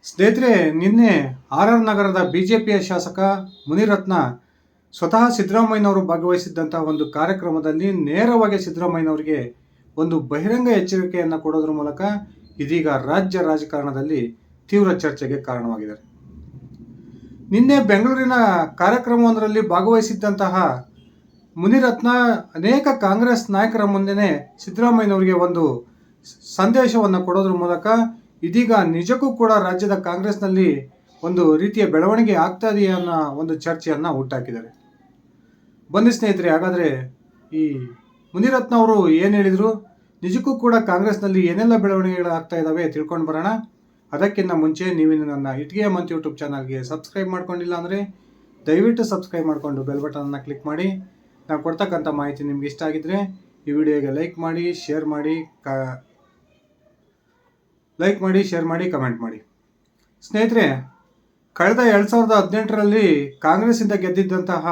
ಸ್ನೇಹಿತರೆ, ನಿನ್ನೆ ನಗರದ ಬಿಜೆಪಿಯ ಶಾಸಕ ಮುನಿರತ್ನ ಸ್ವತಃ ಸಿದ್ದರಾಮಯ್ಯನವರು ಭಾಗವಹಿಸಿದ್ದಂತಹ ಒಂದು ಕಾರ್ಯಕ್ರಮದಲ್ಲಿ ನೇರವಾಗಿ ಸಿದ್ದರಾಮಯ್ಯನವರಿಗೆ ಒಂದು ಬಹಿರಂಗ ಎಚ್ಚರಿಕೆಯನ್ನು ಕೊಡೋದ್ರ ಮೂಲಕ ಇದೀಗ ರಾಜ್ಯ ರಾಜಕಾರಣದಲ್ಲಿ ತೀವ್ರ ಚರ್ಚೆಗೆ ಕಾರಣವಾಗಿದ್ದಾರೆ. ನಿನ್ನೆ ಬೆಂಗಳೂರಿನ ಕಾರ್ಯಕ್ರಮವೊಂದರಲ್ಲಿ ಭಾಗವಹಿಸಿದ್ದಂತಹ ಮುನಿರತ್ನ ಅನೇಕ ಕಾಂಗ್ರೆಸ್ ನಾಯಕರ ಮುಂದೆನೆ ಸಿದ್ದರಾಮಯ್ಯನವರಿಗೆ ಒಂದು ಸಂದೇಶವನ್ನು ಕೊಡೋದ್ರ ಮೂಲಕ ಇದೀಗ ನಿಜಕ್ಕೂ ಕೂಡ ರಾಜ್ಯದ ಕಾಂಗ್ರೆಸ್ನಲ್ಲಿ ಒಂದು ರೀತಿಯ ಬೆಳವಣಿಗೆ ಆಗ್ತಾ ಇದೆಯಾ ಅನ್ನೋ ಒಂದು ಚರ್ಚೆಯನ್ನು ಹುಟ್ಟಾಕಿದ್ದಾರೆ. ಬನ್ನಿ ಸ್ನೇಹಿತರೆ, ಹಾಗಾದರೆ ಈ ಮುನಿರತ್ನ ಅವರು ಏನು ಹೇಳಿದರು, ನಿಜಕ್ಕೂ ಕೂಡ ಕಾಂಗ್ರೆಸ್ನಲ್ಲಿ ಏನೆಲ್ಲ ಬೆಳವಣಿಗೆಗಳು ಆಗ್ತಾ ಇದ್ದಾವೆ ತಿಳ್ಕೊಂಡು ಬರೋಣ. ಅದಕ್ಕಿಂತ ಮುಂಚೆ ನೀವು ನನ್ನ ಇಟ್ಗೆ ಮಂತ್ ಯೂಟ್ಯೂಬ್ ಚಾನಲ್ಗೆ ಸಬ್ಸ್ಕ್ರೈಬ್ ಮಾಡ್ಕೊಂಡಿಲ್ಲ ಅಂದರೆ ದಯವಿಟ್ಟು ಸಬ್ಸ್ಕ್ರೈಬ್ ಮಾಡಿಕೊಂಡು ಬೆಲ್ ಬಟನನ್ನು ಕ್ಲಿಕ್ ಮಾಡಿ. ನಾವು ಕೊಡ್ತಕ್ಕಂಥ ಮಾಹಿತಿ ನಿಮ್ಗೆ ಇಷ್ಟ ಆಗಿದ್ದರೆ ಈ ವಿಡಿಯೋಗೆ ಲೈಕ್ ಮಾಡಿ, ಶೇರ್ ಮಾಡಿ, ಕಮೆಂಟ್ ಮಾಡಿ. ಸ್ನೇಹಿತರೆ, ಕಳೆದ 2018ರಲ್ಲಿ ಕಾಂಗ್ರೆಸ್ಸಿಂದ ಗೆದ್ದಿದ್ದಂತಹ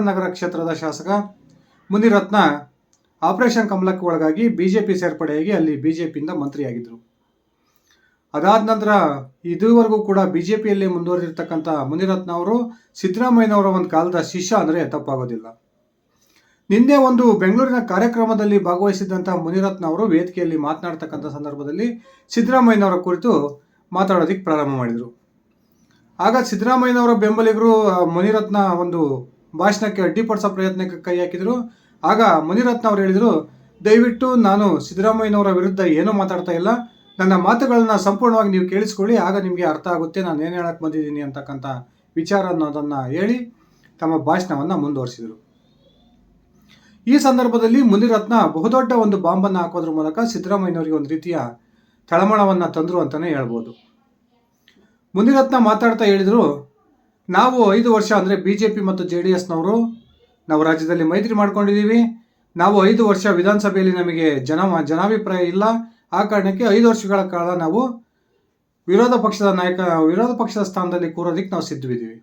ನಗರ ಕ್ಷೇತ್ರದ ಶಾಸಕ ಮುನಿರತ್ನ ಆಪರೇಷನ್ ಕಮಲಕ್ಕೆ ಒಳಗಾಗಿ ಬಿಜೆಪಿ ಸೇರ್ಪಡೆಯಾಗಿ ಅಲ್ಲಿ ಬಿಜೆಪಿಯಿಂದ ಮಂತ್ರಿಯಾಗಿದ್ದರು. ಅದಾದ ನಂತರ ಇದುವರೆಗೂ ಕೂಡ ಬಿಜೆಪಿಯಲ್ಲಿ ಮುಂದುವರೆದಿರ್ತಕ್ಕಂಥ ಮುನಿರತ್ನ ಅವರು ಸಿದ್ದರಾಮಯ್ಯನವರ ಒಂದು ಕಾಲದ ಶಿಷ್ಯ ಅಂದರೆ ತಪ್ಪಾಗೋದಿಲ್ಲ. ನಿನ್ನೆ ಒಂದು ಬೆಂಗಳೂರಿನ ಕಾರ್ಯಕ್ರಮದಲ್ಲಿ ಭಾಗವಹಿಸಿದ್ದಂಥ ಮುನಿರತ್ನ ಅವರು ವೇದಿಕೆಯಲ್ಲಿ ಮಾತನಾಡ್ತಕ್ಕಂಥ ಸಂದರ್ಭದಲ್ಲಿ ಸಿದ್ದರಾಮಯ್ಯನವರ ಕುರಿತು ಮಾತಾಡೋದಕ್ಕೆ ಪ್ರಾರಂಭ ಮಾಡಿದರು. ಆಗ ಸಿದ್ದರಾಮಯ್ಯನವರ ಬೆಂಬಲಿಗರು ಮುನಿರತ್ನ ಒಂದು ಭಾಷಣಕ್ಕೆ ಅಡ್ಡಿಪಡಿಸೋ ಪ್ರಯತ್ನಕ್ಕೆ ಕೈ ಹಾಕಿದರು. ಆಗ ಮುನಿರತ್ನ ಅವರು ಹೇಳಿದರು, ದಯವಿಟ್ಟು ನಾನು ಸಿದ್ದರಾಮಯ್ಯನವರ ವಿರುದ್ಧ ಏನೂ ಮಾತಾಡ್ತಾ ಇಲ್ಲ, ನನ್ನ ಮಾತುಗಳನ್ನ ಸಂಪೂರ್ಣವಾಗಿ ನೀವು ಕೇಳಿಸ್ಕೊಳ್ಳಿ, ಆಗ ನಿಮಗೆ ಅರ್ಥ ಆಗುತ್ತೆ ನಾನು ಏನು ಹೇಳಕ್ಕೆ ಬಂದಿದ್ದೀನಿ ಅಂತಕ್ಕಂಥ ವಿಚಾರ ಅನ್ನೋದನ್ನು ಹೇಳಿ ತಮ್ಮ ಭಾಷಣವನ್ನು ಮುಂದುವರಿಸಿದರು. ಈ ಸಂದರ್ಭದಲ್ಲಿ ಮುನಿರತ್ನ ಬಹುದೊಡ್ಡ ಒಂದು ಬಾಂಬನ್ನು ಹಾಕೋದ್ರ ಮೂಲಕ ಸಿದ್ದರಾಮಯ್ಯನವರಿಗೆ ಒಂದು ರೀತಿಯ ತಳಮಳವನ್ನು ತಂದರು ಅಂತಲೇ ಹೇಳ್ಬೋದು. ಮುನಿರತ್ನ ಮಾತಾಡ್ತಾ ಹೇಳಿದರು, ನಾವು 5 ವರ್ಷ ಅಂದರೆ ಬಿಜೆಪಿ ಮತ್ತು JDSನವರು ನಾವು ರಾಜ್ಯದಲ್ಲಿ ಮೈತ್ರಿ ಮಾಡ್ಕೊಂಡಿದ್ದೀವಿ. ನಾವು 5 ವರ್ಷ ವಿಧಾನಸಭೆಯಲ್ಲಿ ನಮಗೆ ಜನಾಭಿಪ್ರಾಯ ಇಲ್ಲ. ಆ ಕಾರಣಕ್ಕೆ 5 ವರ್ಷಗಳ ಕಾಲ ನಾವು ವಿರೋಧ ಪಕ್ಷದ ಸ್ಥಾನದಲ್ಲಿ ಕೂರೋದಕ್ಕೆ ನಾವು ಸಿದ್ಧವಿದ್ದೀವಿ.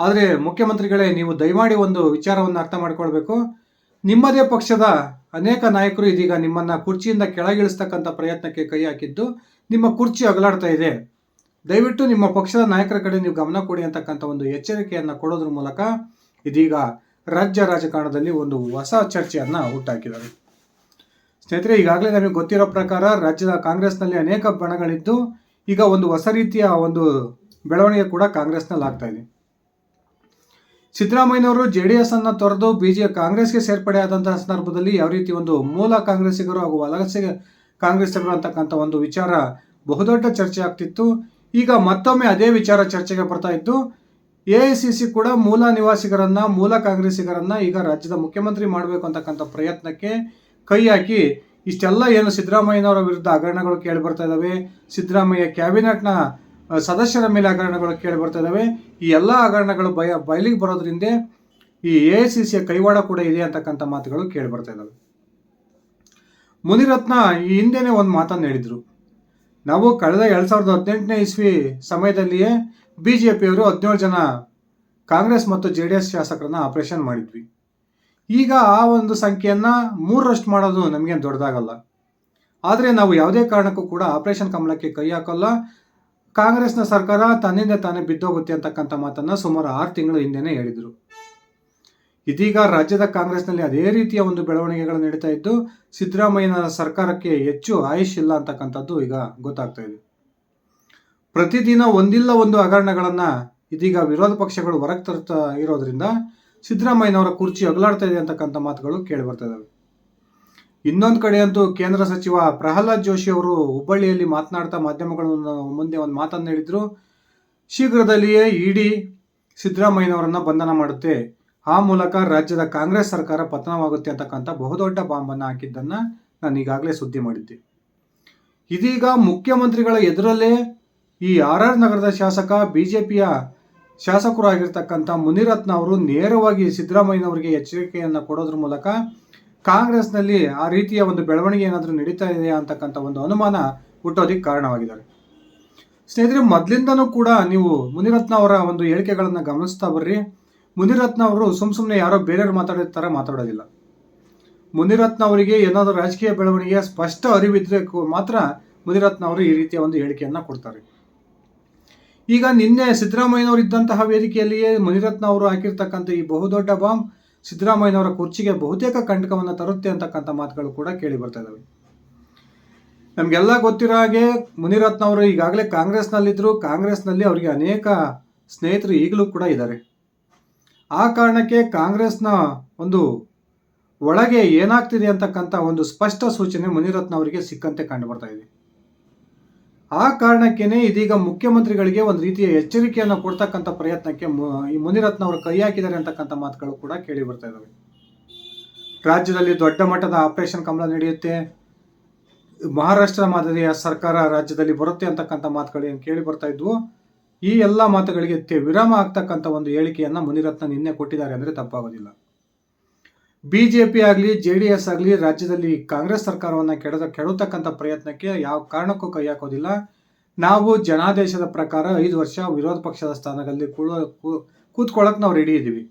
ಆದರೆ ಮುಖ್ಯಮಂತ್ರಿಗಳೇ, ನೀವು ದಯಮಾಡಿ ಒಂದು ವಿಚಾರವನ್ನು ಅರ್ಥ ಮಾಡ್ಕೊಳ್ಬೇಕು. ನಿಮ್ಮದೇ ಪಕ್ಷದ ಅನೇಕ ನಾಯಕರು ಇದೀಗ ನಿಮ್ಮನ್ನು ಕುರ್ಚಿಯಿಂದ ಕೆಳಗಿಳಿಸ್ತಕ್ಕಂಥ ಪ್ರಯತ್ನಕ್ಕೆ ಕೈ ಹಾಕಿದ್ದು ನಿಮ್ಮ ಕುರ್ಚಿ ಅಗಲಾಡ್ತಾ ಇದೆ. ದಯವಿಟ್ಟು ನಿಮ್ಮ ಪಕ್ಷದ ನಾಯಕರ ಕಡೆ ನೀವು ಗಮನ ಕೊಡಿ ಅಂತಕ್ಕಂಥ ಒಂದು ಎಚ್ಚರಿಕೆಯನ್ನು ಕೊಡೋದ್ರ ಮೂಲಕ ಇದೀಗ ರಾಜ್ಯ ರಾಜಕಾರಣದಲ್ಲಿ ಒಂದು ಹೊಸ ಚರ್ಚೆಯನ್ನು ಹುಟ್ಟಾಕಿದ್ದಾರೆ. ಸ್ನೇಹಿತರೆ, ಈಗಾಗಲೇ ನಮಗೆ ಗೊತ್ತಿರೋ ಪ್ರಕಾರ ರಾಜ್ಯದ ಕಾಂಗ್ರೆಸ್ನಲ್ಲಿ ಅನೇಕ ಬಣಗಳಿದ್ದು ಈಗ ಒಂದು ಹೊಸ ರೀತಿಯ ಒಂದು ಬೆಳವಣಿಗೆ ಕೂಡ ಕಾಂಗ್ರೆಸ್ನಲ್ಲಿ ಆಗ್ತಾ ಇದೆ. ಸಿದ್ದರಾಮಯ್ಯನವರು JDS ಅನ್ನು ತೊರೆದು ಕಾಂಗ್ರೆಸ್ಗೆ ಸೇರ್ಪಡೆ ಆದಂತಹ ಸಂದರ್ಭದಲ್ಲಿ ಯಾವ ರೀತಿ ಒಂದು ಮೂಲ ಕಾಂಗ್ರೆಸ್ಸಿಗರು ಹಾಗೂ ವಲಸೆ ಕಾಂಗ್ರೆಸ್ಸಿಗರು ಅಂತಕ್ಕಂಥ ಒಂದು ವಿಚಾರ ಬಹುದೊಡ್ಡ ಚರ್ಚೆ ಆಗ್ತಿತ್ತು. ಈಗ ಮತ್ತೊಮ್ಮೆ ಅದೇ ವಿಚಾರ ಚರ್ಚೆಗೆ ಬರ್ತಾ ಇದ್ದು AICC ಕೂಡ ಮೂಲ ಕಾಂಗ್ರೆಸ್ಸಿಗರನ್ನ ಈಗ ರಾಜ್ಯದ ಮುಖ್ಯಮಂತ್ರಿ ಮಾಡಬೇಕು ಅಂತಕ್ಕಂಥ ಪ್ರಯತ್ನಕ್ಕೆ ಕೈ ಹಾಕಿ ಇಷ್ಟೆಲ್ಲ ಏನು ಸಿದ್ದರಾಮಯ್ಯನವರ ವಿರುದ್ಧ ಹಗರಣಗಳು ಕೇಳಿ ಬರ್ತಾ ಇದ್ದಾವೆ, ಸಿದ್ದರಾಮಯ್ಯ ಕ್ಯಾಬಿನೆಟ್ನ ಸದಸ್ಯರ ಮೇಲೆ ಹಗರಣಗಳು ಕೇಳಿ ಬರ್ತಾ ಇದ್ದಾವೆ, ಈ ಎಲ್ಲ ಹಗರಣಗಳು ಬಯಲಿಗೆ ಬರೋದ್ರಿಂದ ಈ AICCಯ ಕೈವಾಡ ಕೂಡ ಇದೆ ಅಂತಕ್ಕಂಥ ಮಾತುಗಳು ಕೇಳಿ ಬರ್ತಾ ಇದ್ದಾವೆ. ಮುನಿರತ್ನ ಈ ಹಿಂದೆನೇ ಒಂದು ಮಾತನ್ನು ಹೇಳಿದರು, ನಾವು ಕಳೆದ 2018ನೇ ಇಸ್ವಿ ಸಮಯದಲ್ಲಿಯೇ ಬಿಜೆಪಿಯವರು 17 ಜನ ಕಾಂಗ್ರೆಸ್ ಮತ್ತು JDS ಶಾಸಕರನ್ನ ಆಪರೇಷನ್ ಮಾಡಿದ್ವಿ. ಈಗ ಆ ಒಂದು ಸಂಖ್ಯೆಯನ್ನು 3ರಷ್ಟು ಮಾಡೋದು ನಮಗೇನು ದೊಡ್ಡದಾಗಲ್ಲ. ಆದರೆ ನಾವು ಯಾವುದೇ ಕಾರಣಕ್ಕೂ ಕೂಡ ಆಪರೇಷನ್ ಕಮಲಕ್ಕೆ ಕೈ ಹಾಕಲ್ಲ. ಕಾಂಗ್ರೆಸ್ನ ಸರ್ಕಾರ ತನ್ನಿಂದ ತಾನೇ ಬಿದ್ದೋಗುತ್ತೆ ಅಂತಕ್ಕಂಥ ಮಾತನ್ನು ಸುಮಾರು 6 ತಿಂಗಳು ಹಿಂದೆನೇ ಹೇಳಿದರು. ಇದೀಗ ರಾಜ್ಯದ ಕಾಂಗ್ರೆಸ್ನಲ್ಲಿ ಅದೇ ರೀತಿಯ ಒಂದು ಬೆಳವಣಿಗೆಗಳು ನಡೀತಾ ಇದ್ದು ಸಿದ್ದರಾಮಯ್ಯನ ಸರ್ಕಾರಕ್ಕೆ ಹೆಚ್ಚು ಆಯುಷ್ ಇಲ್ಲ ಅಂತಕ್ಕಂಥದ್ದು ಈಗ ಗೊತ್ತಾಗ್ತಾ ಇದೆ. ಪ್ರತಿದಿನ ಒಂದಿಲ್ಲ ಒಂದು ಹಗರಣಗಳನ್ನು ಇದೀಗ ವಿರೋಧ ಪಕ್ಷಗಳು ಹೊರಗೆ ತರ್ತಾ ಇರೋದ್ರಿಂದ ಸಿದ್ದರಾಮಯ್ಯನವರ ಕುರ್ಚಿ ಅಗಲಾಡ್ತಾ ಇದೆ ಅಂತಕ್ಕಂಥ ಮಾತುಗಳು ಕೇಳಿ ಬರ್ತಾ ಇದ್ದಾವೆ. ಇನ್ನೊಂದು ಕಡೆ ಅಂತೂ ಕೇಂದ್ರ ಸಚಿವ ಪ್ರಹ್ಲಾದ್ ಜೋಶಿ ಅವರು ಹುಬ್ಬಳ್ಳಿಯಲ್ಲಿ ಮಾತನಾಡ್ತಾ ಮಾಧ್ಯಮಗಳ ಮುಂದೆ ಒಂದು ಮಾತನ್ನು ಹೇಳಿದ್ರು, ಶೀಘ್ರದಲ್ಲಿಯೇ ಇಡಿ ಸಿದ್ದರಾಮಯ್ಯನವರನ್ನ ಬಂಧನ ಮಾಡುತ್ತೆ, ಆ ಮೂಲಕ ರಾಜ್ಯದ ಕಾಂಗ್ರೆಸ್ ಸರ್ಕಾರ ಪತನವಾಗುತ್ತೆ ಅಂತಕ್ಕಂಥ ಬಹುದೊಡ್ಡ ಬಾಂಬನ್ನು ಹಾಕಿದ್ದನ್ನು ನಾನು ಈಗಾಗಲೇ ಸುದ್ದಿ ಮಾಡಿದ್ದೆ. ಇದೀಗ ಮುಖ್ಯಮಂತ್ರಿಗಳ ಎದುರಲ್ಲೇ ಈ ನಗರದ ಶಾಸಕ ಬಿಜೆಪಿಯ ಶಾಸಕರು ಆಗಿರ್ತಕ್ಕಂಥ ಮುನಿರತ್ನ ಅವರು ನೇರವಾಗಿ ಸಿದ್ದರಾಮಯ್ಯನವರಿಗೆ ಎಚ್ಚರಿಕೆಯನ್ನು ಕೊಡೋದ್ರ ಮೂಲಕ ಕಾಂಗ್ರೆಸ್ನಲ್ಲಿ ಆ ರೀತಿಯ ಒಂದು ಬೆಳವಣಿಗೆ ಏನಾದರೂ ನಡೀತಾ ಇದೆಯಾ ಅಂತಕ್ಕಂಥ ಒಂದು ಅನುಮಾನ ಹುಟ್ಟೋದಕ್ಕೆ ಕಾರಣವಾಗಿದ್ದಾರೆ. ಸ್ನೇಹಿತರೆ, ಮೊದಲಿಂದನೂ ಕೂಡ ನೀವು ಮುನಿರತ್ನ ಅವರ ಒಂದು ಹೇಳಿಕೆಗಳನ್ನು ಗಮನಿಸ್ತಾ ಬರ್ರಿ. ಮುನಿರತ್ನ ಅವರು ಸುಮ್ಮನೆ ಯಾರೋ ಬೇರೆಯವ್ರು ಮಾತಾಡೋ ಥರ ಮಾತಾಡೋದಿಲ್ಲ. ಮುನಿರತ್ನ ಅವರಿಗೆ ಏನಾದರೂ ರಾಜಕೀಯ ಬೆಳವಣಿಗೆಯ ಸ್ಪಷ್ಟ ಅರಿವಿದ್ರೆ ಮಾತ್ರ ಮುನಿರತ್ನ ಅವರು ಈ ರೀತಿಯ ಒಂದು ಹೇಳಿಕೆಯನ್ನು ಕೊಡ್ತಾರೆ. ಈಗ ನಿನ್ನೆ ಸಿದ್ದರಾಮಯ್ಯನವರು ಇದ್ದಂತಹ ವೇದಿಕೆಯಲ್ಲಿಯೇ ಮುನಿರತ್ನ ಅವರು ಹಾಕಿರ್ತಕ್ಕಂಥ ಈ ಬಹುದೊಡ್ಡ ಬಾಂಬ್ ಸಿದ್ದರಾಮಯ್ಯನವರ ಕುರ್ಚಿಗೆ ಬಹುತೇಕ ಕಂಟಕವನ್ನು ತರುತ್ತೆ ಅಂತಕ್ಕಂಥ ಮಾತುಗಳು ಕೂಡ ಕೇಳಿ ಬರ್ತಾ ಇದ್ದಾವೆ. ನಮಗೆಲ್ಲ ಗೊತ್ತಿರೋ ಹಾಗೆ ಮುನಿರತ್ನ ಅವರು ಈಗಾಗಲೇ ಕಾಂಗ್ರೆಸ್ನಲ್ಲಿದ್ದರು. ಕಾಂಗ್ರೆಸ್ನಲ್ಲಿ ಅವರಿಗೆ ಅನೇಕ ಸ್ನೇಹಿತರು ಈಗಲೂ ಕೂಡ ಇದ್ದಾರೆ. ಆ ಕಾರಣಕ್ಕೆ ಕಾಂಗ್ರೆಸ್ನ ಒಂದು ಒಳಗೆ ಏನಾಗ್ತಿದೆ ಅಂತಕ್ಕಂಥ ಒಂದು ಸ್ಪಷ್ಟ ಸೂಚನೆ ಮುನಿರತ್ನ ಅವರಿಗೆ ಸಿಕ್ಕಂತೆ ಕಂಡು ಬರ್ತಾ ಇದೆ. ಆ ಕಾರಣಕ್ಕೇನೆ ಇದೀಗ ಮುಖ್ಯಮಂತ್ರಿಗಳಿಗೆ ಒಂದು ರೀತಿಯ ಎಚ್ಚರಿಕೆಯನ್ನು ಕೊಡ್ತಕ್ಕಂಥ ಪ್ರಯತ್ನಕ್ಕೆ ಈ ಮುನಿರತ್ನ ಅವರು ಕೈ ಹಾಕಿದ್ದಾರೆ ಅಂತಕ್ಕಂಥ ಮಾತುಗಳು ಕೂಡ ಕೇಳಿ ಬರ್ತಾ ಇದ್ದಾವೆ. ರಾಜ್ಯದಲ್ಲಿ ದೊಡ್ಡ ಮಟ್ಟದ ಆಪರೇಷನ್ ಕಮಲ ನಡೆಯುತ್ತೆ, ಮಹಾರಾಷ್ಟ್ರ ಮಾದರಿಯ ಸರ್ಕಾರ ರಾಜ್ಯದಲ್ಲಿ ಬರುತ್ತೆ ಅಂತಕ್ಕಂಥ ಮಾತುಗಳು ಏನು ಕೇಳಿ ಬರ್ತಾ ಇದ್ವು. ಈ ಎಲ್ಲ ಮಾತುಗಳಿಗೆ ವಿರಾಮ ಆಗ್ತಕ್ಕಂಥ ಒಂದು ಹೇಳಿಕೆಯನ್ನು ಮುನಿರತ್ನ ನಿನ್ನೆ ಕೊಟ್ಟಿದ್ದಾರೆ ಅಂದರೆ ತಪ್ಪಾಗೋದಿಲ್ಲ. ಬಿಜೆಪಿ ಆಗಲಿ JDS ಆಗಲಿ ರಾಜ್ಯದಲ್ಲಿ ಕಾಂಗ್ರೆಸ್ ಸರ್ಕಾರವನ್ನು ಕೆಡತಕ್ಕಂಥ ಪ್ರಯತ್ನಕ್ಕೆ ಯಾವ ಕಾರಣಕ್ಕೂ ಕೈ ಹಾಕೋದಿಲ್ಲ. ನಾವು ಜನಾದೇಶದ ಪ್ರಕಾರ 5 ವರ್ಷ ವಿರೋಧ ಪಕ್ಷದ ಸ್ಥಾನದಲ್ಲಿ ಕೂತ್ಕೊಳ್ಳೋಕೆ ನಾವು ರೆಡಿ ಇದ್ದೀವಿ.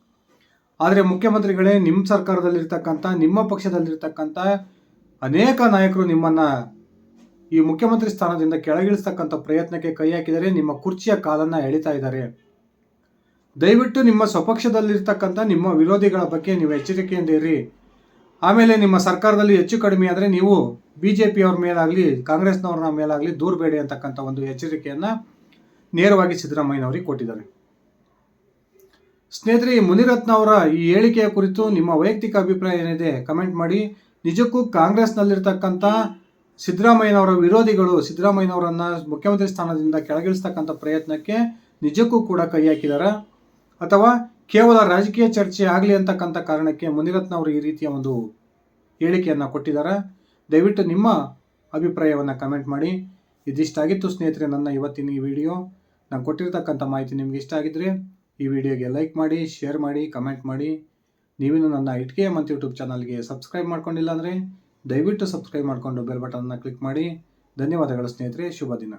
ಆದರೆ ಮುಖ್ಯಮಂತ್ರಿಗಳೇ, ನಿಮ್ಮ ಸರ್ಕಾರದಲ್ಲಿರ್ತಕ್ಕಂಥ ನಿಮ್ಮ ಪಕ್ಷದಲ್ಲಿರ್ತಕ್ಕಂಥ ಅನೇಕ ನಾಯಕರು ನಿಮ್ಮನ್ನು ಈ ಮುಖ್ಯಮಂತ್ರಿ ಸ್ಥಾನದಿಂದ ಕೆಳಗಿಳಿಸ್ತಕ್ಕಂಥ ಪ್ರಯತ್ನಕ್ಕೆ ಕೈ ಹಾಕಿದರೆ ನಿಮ್ಮ ಕುರ್ಚಿಯ ಕಾಲನ್ನು ಎಳಿತಾ ಇದ್ದಾರೆ. ದಯವಿಟ್ಟು ನಿಮ್ಮ ಸ್ವಪಕ್ಷದಲ್ಲಿರ್ತಕ್ಕಂಥ ನಿಮ್ಮ ವಿರೋಧಿಗಳ ಬಗ್ಗೆ ನೀವು ಎಚ್ಚರಿಕೆಯಿಂದ ಇರಿ. ಆಮೇಲೆ ನಿಮ್ಮ ಸರ್ಕಾರದಲ್ಲಿ ಹೆಚ್ಚು ಕಡಿಮೆ ಆದರೆ ನೀವು BJPಯವ್ರ ಮೇಲಾಗಲಿ ಕಾಂಗ್ರೆಸ್ನವ್ರ ಮೇಲಾಗಲಿ ದೂರಬೇಡಿ ಅಂತಕ್ಕಂಥ ಒಂದು ಎಚ್ಚರಿಕೆಯನ್ನು ನೇರವಾಗಿ ಸಿದ್ದರಾಮಯ್ಯನವರಿಗೆ ಕೊಟ್ಟಿದ್ದಾರೆ. ಸ್ನೇಹಿತರೆ, ಈ ಮುನಿರತ್ನ ಅವರ ಈ ಹೇಳಿಕೆಯ ಕುರಿತು ನಿಮ್ಮ ವೈಯಕ್ತಿಕ ಅಭಿಪ್ರಾಯ ಏನಿದೆ ಕಮೆಂಟ್ ಮಾಡಿ. ನಿಜಕ್ಕೂ ಕಾಂಗ್ರೆಸ್ನಲ್ಲಿರ್ತಕ್ಕಂಥ ಸಿದ್ದರಾಮಯ್ಯನವರ ವಿರೋಧಿಗಳು ಸಿದ್ದರಾಮಯ್ಯನವರನ್ನು ಮುಖ್ಯಮಂತ್ರಿ ಸ್ಥಾನದಿಂದ ಕೆಳಗಿಳಿಸ್ತಕ್ಕಂಥ ಪ್ರಯತ್ನಕ್ಕೆ ನಿಜಕ್ಕೂ ಕೂಡ ಕೈ ಹಾಕಿದ್ದಾರೆ, ಅಥವಾ ಕೇವಲ ರಾಜಕೀಯ ಚರ್ಚೆ ಆಗಲಿ ಅಂತಕ್ಕಂಥ ಕಾರಣಕ್ಕೆ ಮುನಿರತ್ನ ಅವರು ಈ ರೀತಿಯ ಒಂದು ಹೇಳಿಕೆಯನ್ನು ಕೊಟ್ಟಿದ್ದಾರೆ? ದಯವಿಟ್ಟು ನಿಮ್ಮ ಅಭಿಪ್ರಾಯವನ್ನು ಕಮೆಂಟ್ ಮಾಡಿ. ಇದಿಷ್ಟಾಗಿತ್ತು ಸ್ನೇಹಿತರೆ ನನ್ನ ಇವತ್ತಿನ ಈ ವಿಡಿಯೋ. ನಾನು ಕೊಟ್ಟಿರ್ತಕ್ಕಂಥ ಮಾಹಿತಿ ನಿಮ್ಗೆ ಇಷ್ಟ ಆಗಿದ್ದರೆ ಈ ವಿಡಿಯೋಗೆ ಲೈಕ್ ಮಾಡಿ, ಶೇರ್ ಮಾಡಿ, ಕಮೆಂಟ್ ಮಾಡಿ. ನೀವಿನ್ನು ನನ್ನ ITKM ಅಂತ ಯೂಟ್ಯೂಬ್ ಚಾನಲ್ಗೆ ಸಬ್ಸ್ಕ್ರೈಬ್ ಮಾಡ್ಕೊಂಡಿಲ್ಲ ಅಂದರೆ ದಯವಿಟ್ಟು ಸಬ್ಸ್ಕ್ರೈಬ್ ಮಾಡಿಕೊಂಡು ಬೆಲ್ ಬಟನ್ನ ಕ್ಲಿಕ್ ಮಾಡಿ. ಧನ್ಯವಾದಗಳು ಸ್ನೇಹಿತರೆ, ಶುಭ ದಿನ.